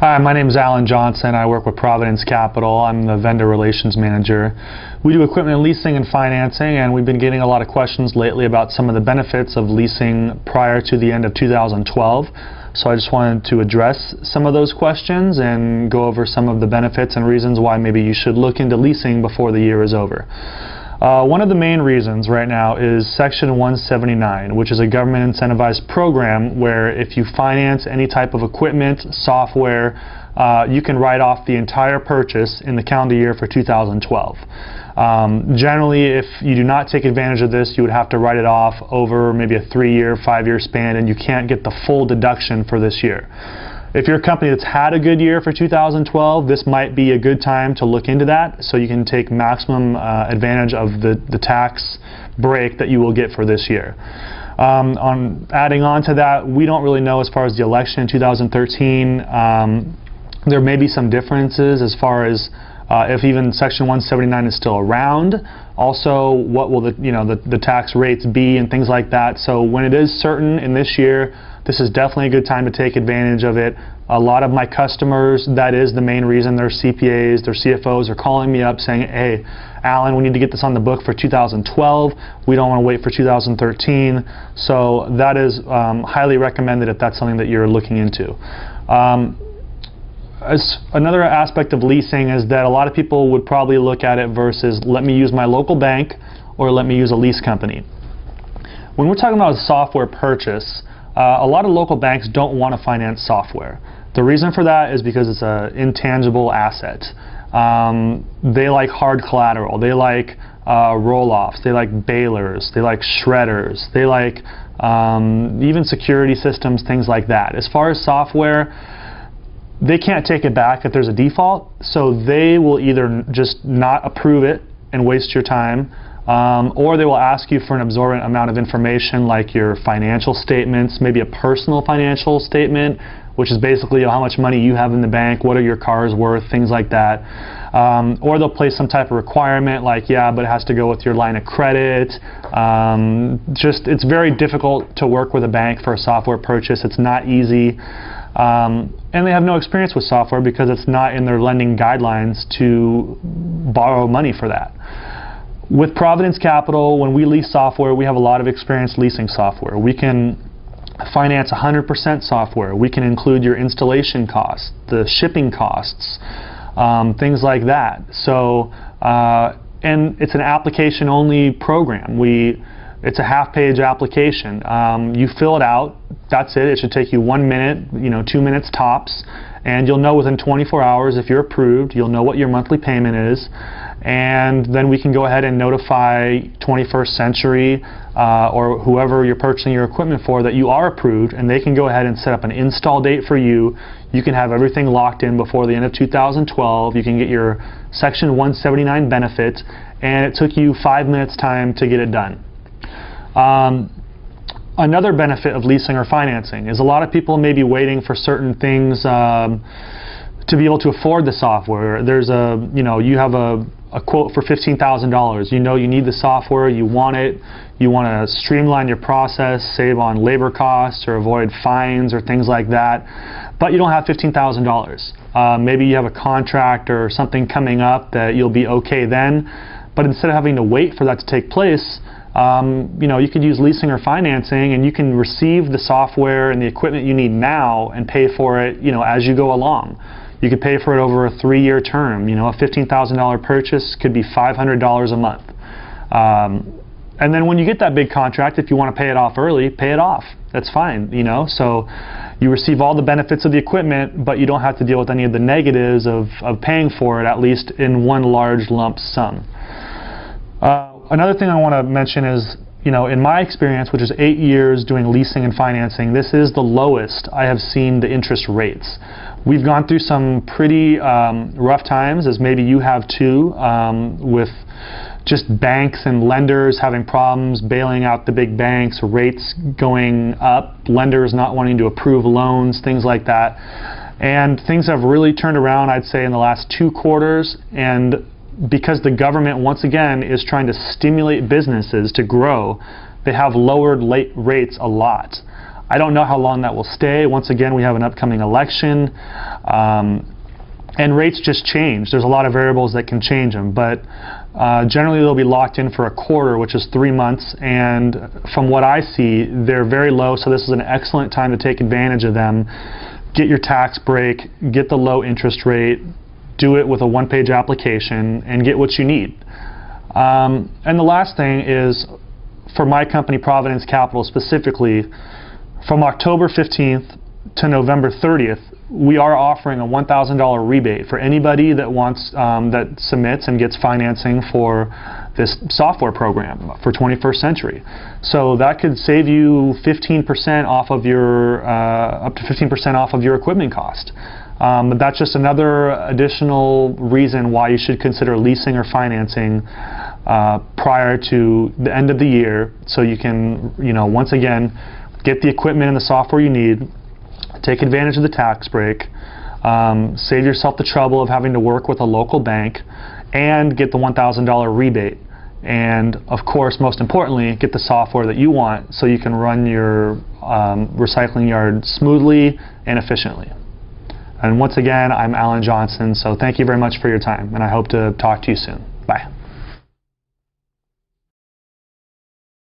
Hi, my name is Alan Johnson. I work with Providence Capital. I'm the vendor relations manager. We do equipment leasing and financing, and we've been getting a lot of questions lately about some of the benefits of leasing prior to the end of 2012. So I just wanted to address some of those questions and go over some of the benefits and reasons why maybe you should look into leasing before the year is over. One of the main reasons right now is Section 179, which is a government incentivized program where if you finance any type of equipment, software, you can write off the entire purchase in the calendar year for 2012. Generally, if you do not take advantage of this, you would have to write it off over maybe a 3-year, 5-year span, and you can't get the full deduction for this year. If you're a company that's had a good year for 2012, this might be a good time to look into that so you can take maximum advantage of the tax break that you will get for this year. Adding on to that, we don't really know as far as the election in 2013. There may be some differences as far as if even Section 179 is still around. Also, what will the tax rates be and things like that. So when it is certain in this year, this is definitely a good time to take advantage of it. A lot of my customers, that is the main reason. Their CPAs, their CFOs are calling me up saying, hey, Alan, we need to get this on the book for 2012. We don't want to wait for 2013. So that is highly recommended if that's something that you're looking into. Another aspect of leasing is that a lot of people would probably look at it versus let me use my local bank or let me use a lease company. When we're talking about a software purchase, a lot of local banks don't want to finance software. The reason for that is because it's an intangible asset. They like hard collateral. They like roll-offs. They like bailers. They like shredders. They like even security systems, things like that. As far as software, they can't take it back if there's a default, so they will either just not approve it and waste your time, or they will ask you for an absorbent amount of information like your financial statements, maybe a personal financial statement, which is basically how much money you have in the bank, what are your cars worth, things like that. Or they'll place some type of requirement like, yeah, but it has to go with your line of credit. It's very difficult to work with a bank for a software purchase. It's not easy. And they have no experience with software because it's not in their lending guidelines to borrow money for that. With Providence Capital, when we lease software, we have a lot of experience leasing software. We can finance 100% software. We can include your installation costs, the shipping costs, things like that. So, and it's an application-only program. It's a half-page application. You fill it out. That's it. It should take you 1 minute, 2 minutes tops, and you'll know within 24 hours if you're approved. You'll know what your monthly payment is, and then we can go ahead and notify 21st Century or whoever you're purchasing your equipment for that you are approved, and they can go ahead and set up an install date for you. You can have everything locked in before the end of 2012. You can get your Section 179 benefit, and it took you 5 minutes time to get it done. Another benefit of leasing or financing is a lot of people may be waiting for certain things to be able to afford the software. There's you have a quote for $15,000. You need the software, you want it, you want to streamline your process, save on labor costs or avoid fines or things like that, but you don't have $15,000. Maybe you have a contract or something coming up that you'll be okay then, but instead of having to wait for that to take place, you could use leasing or financing, and you can receive the software and the equipment you need now and pay for it, as you go along. You could pay for it over a 3-year term. A $15,000 purchase could be $500 a month. And then when you get that big contract, if you want to pay it off early, pay it off. That's fine, So you receive all the benefits of the equipment, but you don't have to deal with any of the negatives of paying for it, at least in one large lump sum. Another thing I want to mention is, in my experience, which is 8 years doing leasing and financing, this is the lowest I have seen the interest rates. We've gone through some pretty rough times, as maybe you have too, with just banks and lenders having problems bailing out the big banks, rates going up, lenders not wanting to approve loans, things like that. And things have really turned around, I'd say, in the last 2 quarters, and because the government, once again, is trying to stimulate businesses to grow, they have lowered rates a lot. I don't know how long that will stay. Once again, we have an upcoming election. And rates just change. There's a lot of variables that can change them, but generally they'll be locked in for a quarter, which is 3 months, and from what I see, they're very low, so this is an excellent time to take advantage of them. Get your tax break, get the low interest rate, do it with a one-page application, and get what you need. And the last thing is, for my company, Providence Capital specifically, from October 15th to November 30th, we are offering a $1,000 rebate for anybody that wants, that submits and gets financing for this software program for 21st Century. So that could save you 15% off of your, up to 15% off of your equipment cost. But that's just another additional reason why you should consider leasing or financing prior to the end of the year, so you can, once again, get the equipment and the software you need, take advantage of the tax break, save yourself the trouble of having to work with a local bank, and get the $1,000 rebate. And of course, most importantly, get the software that you want so you can run your recycling yard smoothly and efficiently. And once again, I'm Alan Johnson, so thank you very much for your time, and I hope to talk to you soon. Bye.